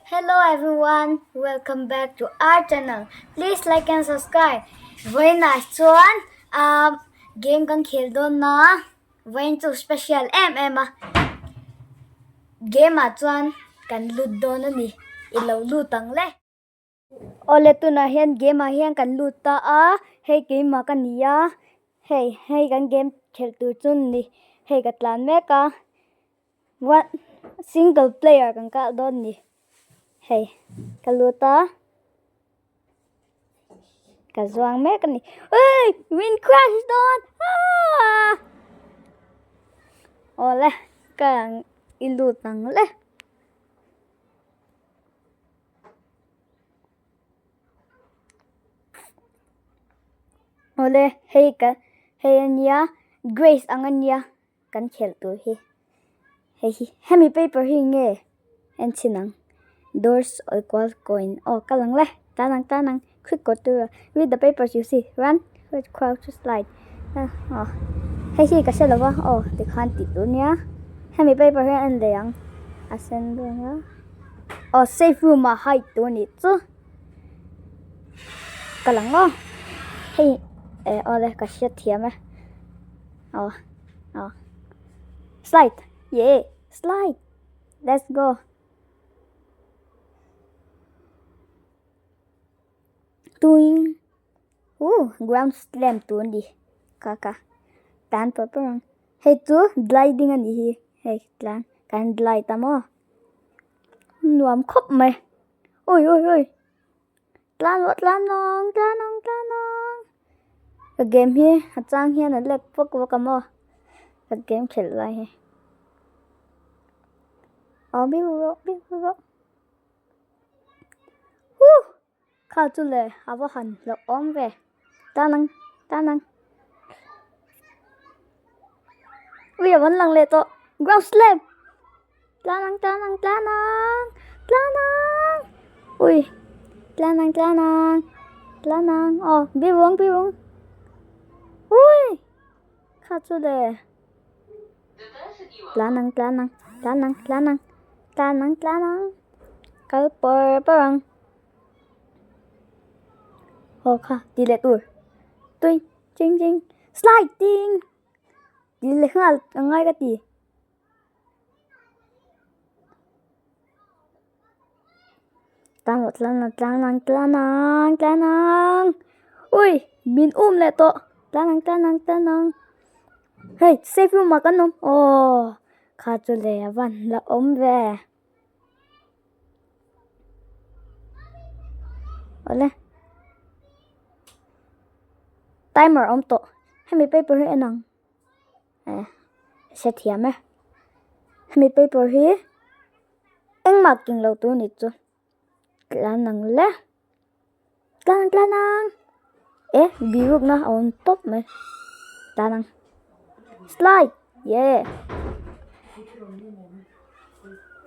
Hello everyone, welcome back to our channel. Please like and subscribe. Very nice one. Game kan khel don na. Very to special em game chuan kan lut don ani. Ilo lutang le. Ole tu na hian game hian kan lut ta hey game ma kan ya. Hey kan game khel tu chun ni. Hey katlan me ka. One single player kan ka don ni. Hey, kaluta. Kazuang me kan ni. Hey, wind crash don. Ole, kan ilutang le. Ole, hey anya Grace ang anya kan khel tu hi. Hey, hemi paper hi nge. En sinang. Doors equal coin. Oh, kalang le. Tanang. Quick go to read the papers you see. Run. Crouch to slide. Oh. Hey, hi kasi lawa. Oh, the Khiangte tu niya. Hemi paper hi en leang. Ascend niya. Oh, safe room ma height tu ni tu. Kalang lo. Hey, ole kasi thiam eh. Oh. Slide. Yeah, slide. Let's go. Tuing. Ground slam tu ni. Kaka. Tan paper. Hey tu gliding ani hi. Hey plan. Kan glide tamo. Nuam khop mày. Ôi. Lan nong. Cái game hi chang hi na lek pok mo. Cái game khel lai hi. Bi ro. Khao chu le avo han lo om ve. Tanang. Ui vẫn lăng le to. Ground slam. Tanang. Ui. Tanang. Oh, bi wong. Ui. Khao chu le. Tanang. Kal perang. Oh kha, đi lệ tuổi. Ching. Sliding. Đi lệ hal ngay cái gì. Tanang. Ui, min lệ to. Tanang. Hey, safe room mà kan nom. Oh, kha chu le van la om ve. Ole. Timer om to. Hemi paper hi enang. Sẽ thiam eh. Hemi paper hi. Eng marking lo tu ni chu. Klanang le. Klanang. Biruk na on top me. Tanang. Slide. Yeah.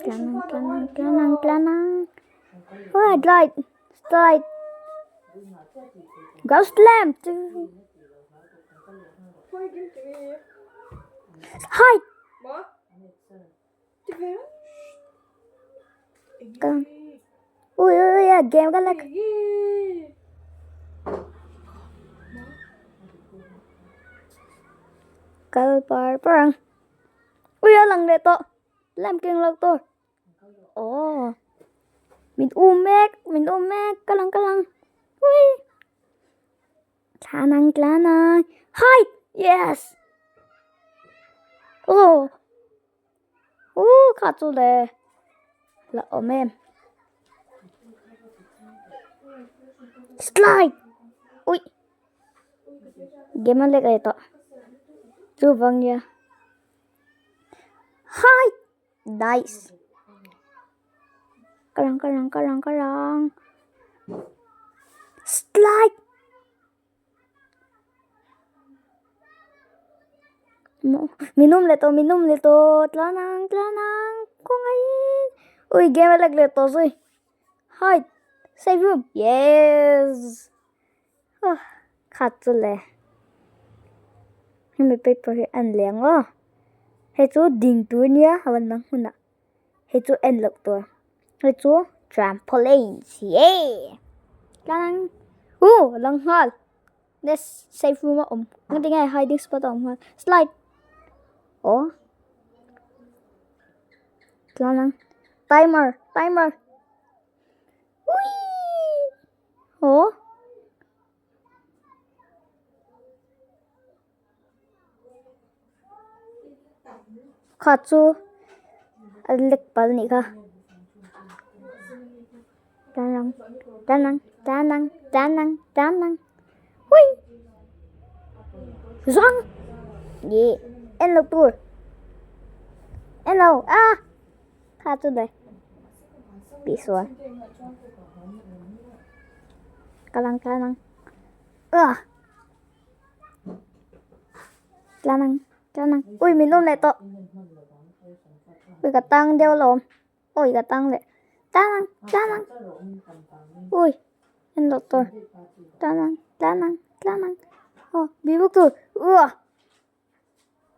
Klanang. Oh, slide. Go slam. Hide. Ui, game cái lắc. Kal perang. Ui, lăng lệ to. Làm kiêng lộc tôi. Oh. Mình ôm mẹ. Kalang. Ui. Tanang. Hide. Yes. Oh. Khá chú lệ. Là ôm em. Slide. Ui. Game lệ cái to. Chú vâng nha. Hide. Nice. Kalang. Slide. Minum le to. Tanang. Kung ay. Ui, game lag le to rồi. Hide. Save room. Yes. Khát chú le. Hemi paper hi an leng o. He chu ding tu nia hawan nang huna. He chu en lok to. He chu trampolines. Yeah. Lang. Lang hal. Let's safe room Ang tingay hiding spot hal. Slide. Oh. Lang. Timer. Whee. Oh. Katsu. Alik pal ni ka. Danang. Whee. Zong. Yeah. Enoch tour. Enoch. Katsu đây. Bị xuống. Kalang. Lanang. Ui, mình ôm lại to. Ui, cả tăng đeo lồm. Ui, cả tăng lại. Lanang. Ui, Enoch tour. Lanang. Bị bức tour.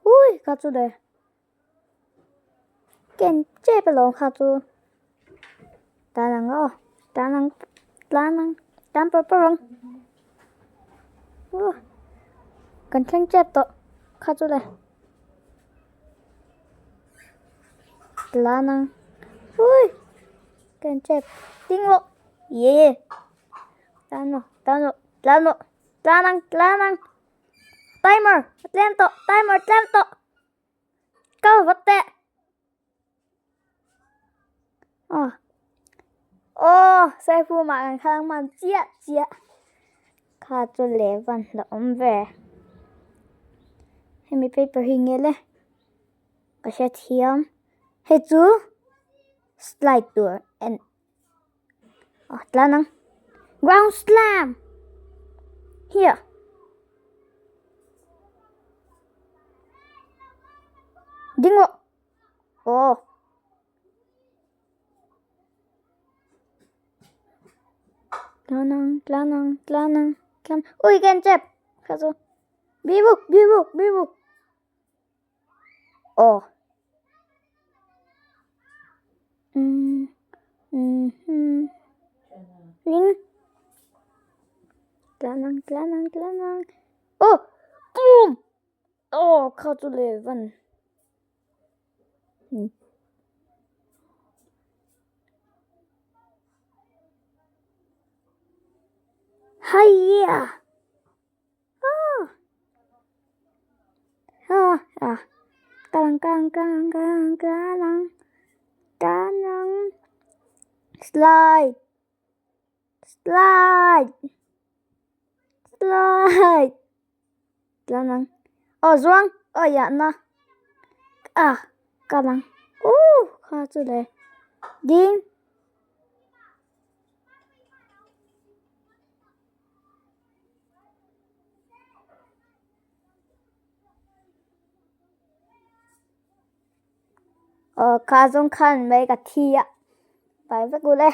Ui, katsu đây. Ken chép lồm katsu. Lanang. Perang. Cần thanh chép to. Katsu đây. Lanang. Ui. Cần chép. Tiếng lộ. Yeah. Lanang. Timer. Timer. Câu vật tệ. Sai phu mạng khang man chia. Katsu lệ văn là về. Hay mi paper hình nghe lệ. Có sẽ thiam. Hay chú. Slide tour. And. Lanang. Ground slam. Here. Ding lộ. Lanang. Ui, can chép. Katsu. Bibu. Ring. Lanang. Boom. Katsu lệ văn. Hiya. Kalang. Slide. Lanang. Zuang. Dạ na. Kalang. Katsu đây. Ding. Kazong kan mấy cái thi ạ. Phải với cô đây.